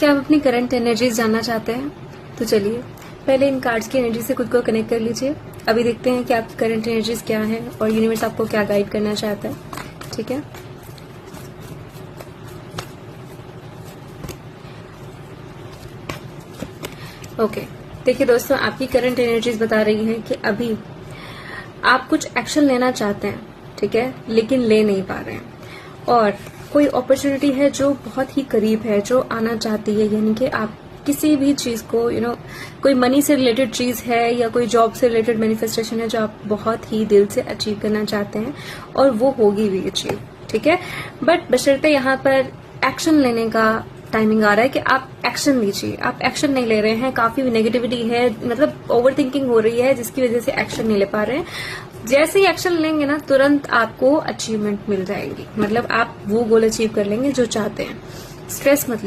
क्या आप अपनी करंट एनर्जीज जानना चाहते हैं? तो चलिए पहले इन कार्ड्स की एनर्जी से खुद को कनेक्ट कर लीजिए। अभी देखते हैं कि आपकी करंट एनर्जीज क्या है और यूनिवर्स आपको क्या गाइड करना चाहता है। ठीक है, ओके। देखिए दोस्तों, आपकी करंट एनर्जीज बता रही हैं कि अभी आप कुछ एक्शन लेना चाहते हैं, ठीक है, लेकिन ले नहीं पा रहे हैं। और कोई अपॉर्चुनिटी है जो बहुत ही करीब है, जो आना चाहती है, यानी कि आप किसी भी चीज को कोई मनी से रिलेटेड चीज है या कोई जॉब से रिलेटेड मैनिफेस्टेशन है जो आप बहुत ही दिल से अचीव करना चाहते हैं और वो होगी भी अचीव, ठीक है। बट बशर्ते यहाँ पर एक्शन लेने का टाइमिंग आ रहा है कि आप एक्शन लीजिए। आप एक्शन नहीं ले रहे हैं, काफी नेगेटिविटी है, मतलब ओवर थिंकिंग हो रही है जिसकी वजह से एक्शन नहीं ले पा रहे हैं। जैसे ही एक्शन लेंगे ना, तुरंत आपको अचीवमेंट मिल जाएगी, मतलब आप वो गोल अचीव कर लेंगे जो चाहते हैं। स्ट्रेस मत